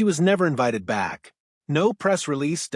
She was never invited back. No press release.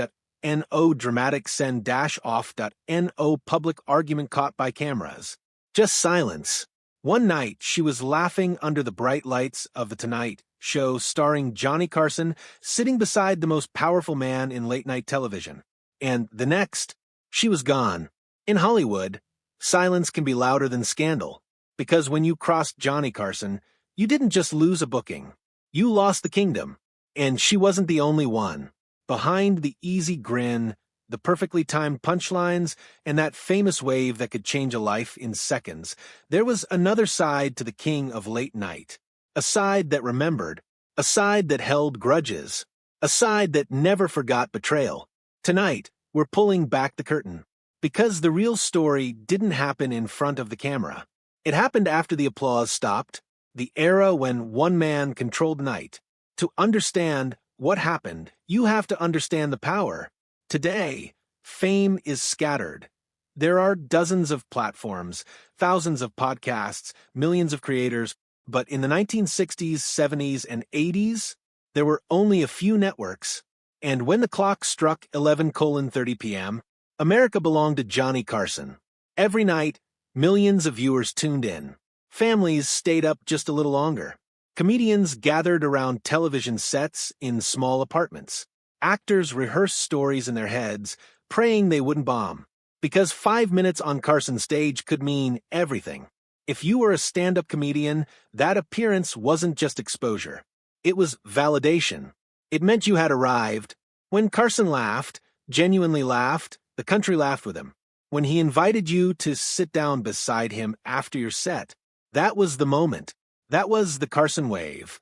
No dramatic send dash off. No public argument caught by cameras. Just silence. One night, she was laughing under the bright lights of The Tonight Show starring Johnny Carson, sitting beside the most powerful man in late-night television. And the next, she was gone. In Hollywood, silence can be louder than scandal, because when you crossed Johnny Carson, you didn't just lose a booking. You lost the kingdom, and she wasn't the only one. Behind the easy grin, the perfectly timed punchlines, and that famous wave that could change a life in seconds, there was another side to the king of late night. A side that remembered, a side that held grudges, a side that never forgot betrayal. Tonight, we're pulling back the curtain, because the real story didn't happen in front of the camera. It happened after the applause stopped, the era when one man controlled night. To understand what happened, you have to understand the power. Today, fame is scattered. There are dozens of platforms, thousands of podcasts, millions of creators, but in the 1960s, 70s, and 80s, there were only a few networks. And when the clock struck 11:30 p.m., America belonged to Johnny Carson. Every night, millions of viewers tuned in. Families stayed up just a little longer. Comedians gathered around television sets in small apartments. Actors rehearsed stories in their heads, praying they wouldn't bomb. Because 5 minutes on Carson's stage could mean everything. If you were a stand-up comedian, that appearance wasn't just exposure. It was validation. It meant you had arrived. When Carson laughed, genuinely laughed, the country laughed with him. When he invited you to sit down beside him after your set, that was the moment. That was the Carson wave.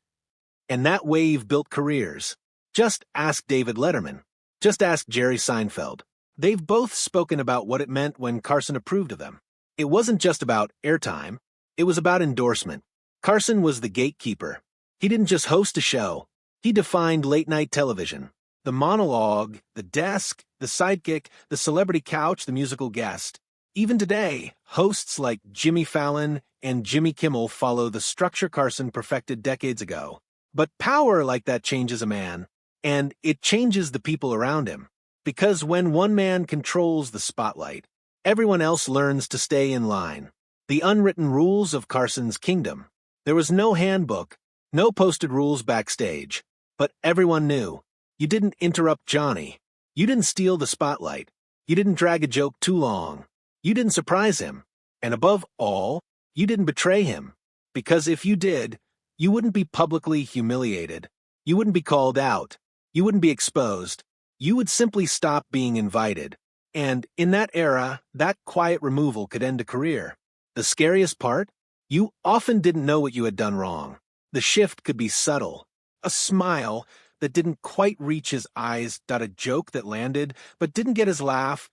And that wave built careers. Just ask David Letterman. Just ask Jerry Seinfeld. They've both spoken about what it meant when Carson approved of them. It wasn't just about airtime. It was about endorsement. Carson was the gatekeeper. He didn't just host a show. He defined late-night television. The monologue, the desk, the sidekick, the celebrity couch, the musical guest. Even today, hosts like Jimmy Fallon and Jimmy Kimmel follow the structure Carson perfected decades ago. But power like that changes a man, and it changes the people around him. Because when one man controls the spotlight, everyone else learns to stay in line. The unwritten rules of Carson's kingdom. There was no handbook, no posted rules backstage, but everyone knew. You didn't interrupt Johnny. You didn't steal the spotlight. You didn't drag a joke too long. You didn't surprise him. And above all, you didn't betray him. Because if you did, you wouldn't be publicly humiliated. You wouldn't be called out. You wouldn't be exposed. You would simply stop being invited. And in that era, that quiet removal could end a career. The scariest part? You often didn't know what you had done wrong. The shift could be subtle. A smile that didn't quite reach his eyes, a joke that landed but didn't get his laugh,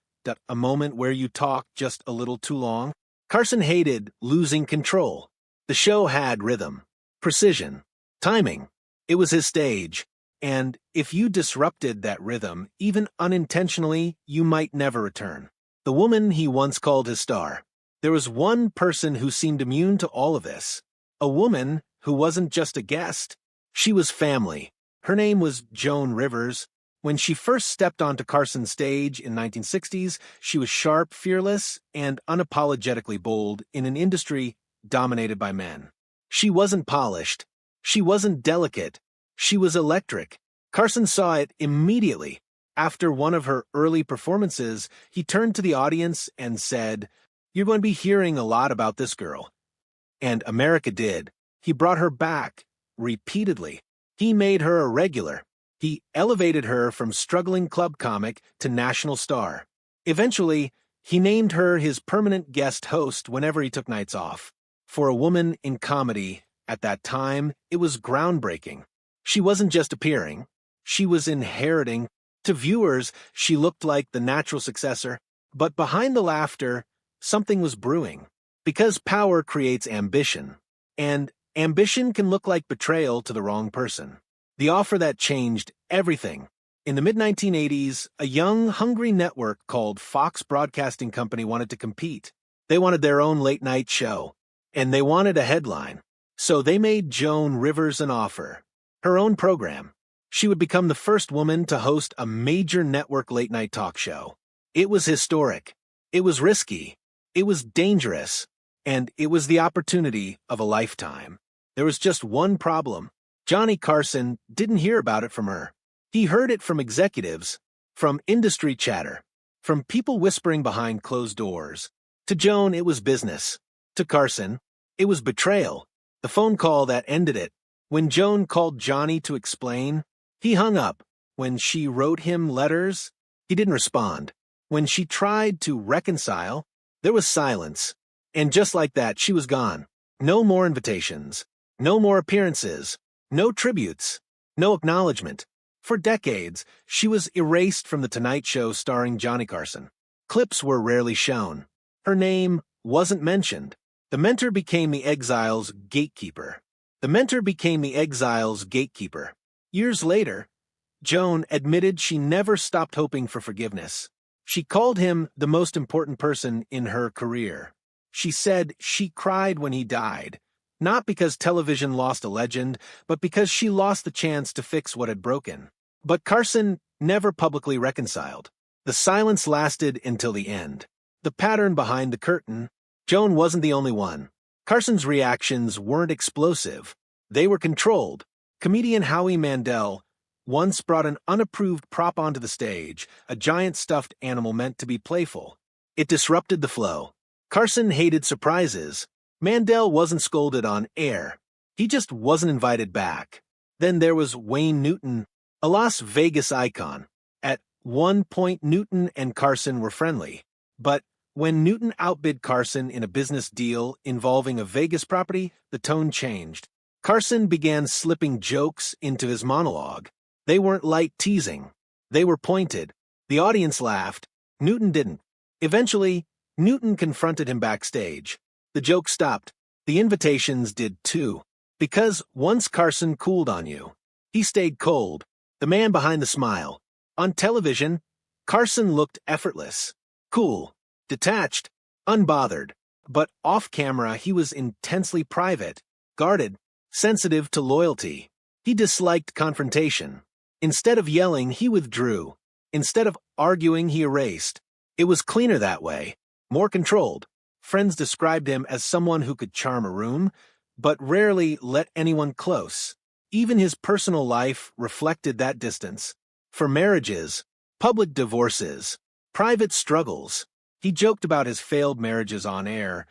a moment where you talked just a little too long. Carson hated losing control. The show had rhythm, precision, timing. It was his stage. And if you disrupted that rhythm, even unintentionally, you might never return. The woman he once called his star. There was one person who seemed immune to all of this. A woman who wasn't just a guest. She was family. Her name was Joan Rivers. When she first stepped onto Carson's stage in the 1960s, she was sharp, fearless, and unapologetically bold in an industry dominated by men. She wasn't polished. She wasn't delicate. She was electric. Carson saw it immediately. After one of her early performances, he turned to the audience and said, "You're going to be hearing a lot about this girl." And America did. He brought her back, repeatedly. He made her a regular. He elevated her from struggling club comic to national star. Eventually, he named her his permanent guest host whenever he took nights off. For a woman in comedy, at that time, it was groundbreaking. She wasn't just appearing. She was inheriting. To viewers, she looked like the natural successor. But behind the laughter, something was brewing. Because power creates ambition. And ambition can look like betrayal to the wrong person. The offer that changed everything. In the mid-1980s, a young, hungry network called Fox Broadcasting Company wanted to compete. They wanted their own late-night show. And they wanted a headline. So they made Joan Rivers an offer. Her own program. She would become the first woman to host a major network late-night talk show. It was historic. It was risky. It was dangerous. And it was the opportunity of a lifetime. There was just one problem. Johnny Carson didn't hear about it from her. He heard it from executives, from industry chatter, from people whispering behind closed doors. To Joan, it was business. To Carson, it was betrayal. The phone call that ended it. When Joan called Johnny to explain, he hung up. When she wrote him letters, he didn't respond. When she tried to reconcile, there was silence. And just like that, she was gone. No more invitations. No more appearances. No tributes. No acknowledgement. For decades, she was erased from The Tonight Show starring Johnny Carson. Clips were rarely shown. Her name wasn't mentioned. The mentor became the exile's gatekeeper. Years later, Joan admitted she never stopped hoping for forgiveness. She called him the most important person in her career. She said she cried when he died, not because television lost a legend, but because she lost the chance to fix what had broken. But Carson never publicly reconciled. The silence lasted until the end. The pattern behind the curtain. Joan wasn't the only one. Carson's reactions weren't explosive. They were controlled. Comedian Howie Mandel once brought an unapproved prop onto the stage, a giant stuffed animal meant to be playful. It disrupted the flow. Carson hated surprises. Mandel wasn't scolded on air. He just wasn't invited back. Then there was Wayne Newton, a Las Vegas icon. At one point, Newton and Carson were friendly. But when Newton outbid Carson in a business deal involving a Vegas property, the tone changed. Carson began slipping jokes into his monologue. They weren't light teasing. They were pointed. The audience laughed. Newton didn't. Eventually, Newton confronted him backstage. The joke stopped. The invitations did too. Because once Carson cooled on you, he stayed cold. The man behind the smile. On television, Carson looked effortless, cool, detached, unbothered. But off-camera, he was intensely private, guarded, sensitive to loyalty. He disliked confrontation. Instead of yelling, he withdrew. Instead of arguing, he erased. It was cleaner that way, more controlled. Friends described him as someone who could charm a room, but rarely let anyone close. Even his personal life reflected that distance. For marriages, public divorces, private struggles, he joked about his failed marriages on air,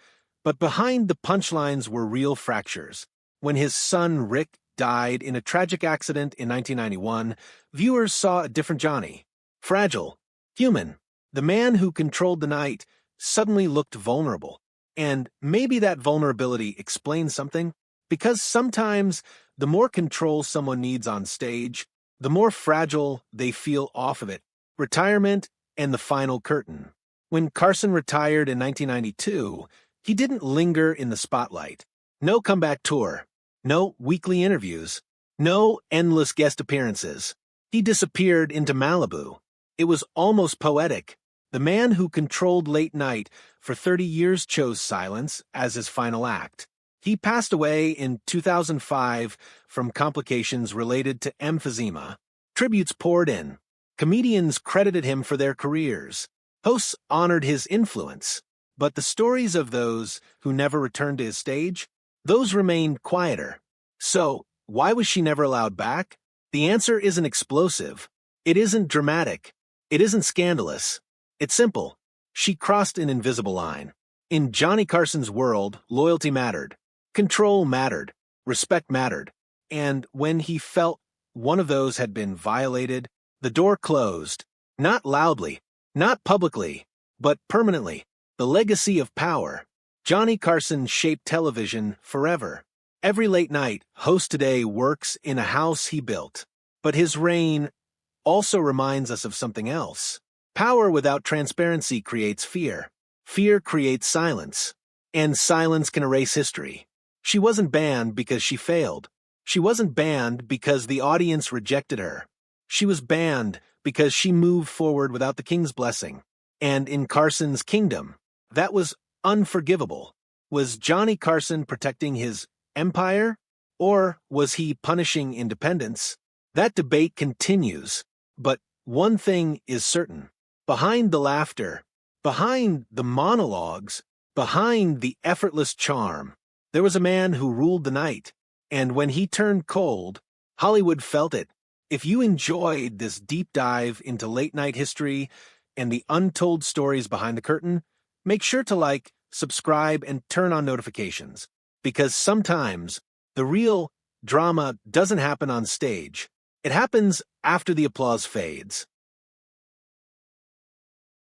but behind the punchlines were real fractures. When his son Rick died in a tragic accident in 1991, viewers saw a different Johnny. Fragile, human. The man who controlled the night suddenly looked vulnerable. And maybe that vulnerability explains something, because sometimes the more control someone needs on stage, the more fragile they feel off of it. Retirement and the final curtain. When Carson retired in 1992, he didn't linger in the spotlight. No comeback tour. No weekly interviews. No endless guest appearances. He disappeared into Malibu. It was almost poetic. The man who controlled late night for 30 years chose silence as his final act. He passed away in 2005 from complications related to emphysema. Tributes poured in. Comedians credited him for their careers. Hosts honored his influence. But the stories of those who never returned to his stage, those remained quieter. So, why was she never allowed back? The answer isn't explosive. It isn't dramatic. It isn't scandalous. It's simple. She crossed an invisible line. In Johnny Carson's world, loyalty mattered. Control mattered. Respect mattered. And when he felt one of those had been violated, the door closed. Not loudly, not publicly, but permanently. The legacy of power. Johnny Carson shaped television forever. Every late night host today works in a house he built. But his reign also reminds us of something else. Power without transparency creates fear. Fear creates silence. And silence can erase history. She wasn't banned because she failed. She wasn't banned because the audience rejected her. She was banned because she moved forward without the king's blessing. And in Carson's kingdom, that was unforgivable. Was Johnny Carson protecting his empire? Or was he punishing independence? That debate continues, but one thing is certain. Behind the laughter, behind the monologues, behind the effortless charm, there was a man who ruled the night, and when he turned cold, Hollywood felt it. If you enjoyed this deep dive into late-night history and the untold stories behind the curtain, make sure to like, subscribe, and turn on notifications, because sometimes the real drama doesn't happen on stage. It happens after the applause fades.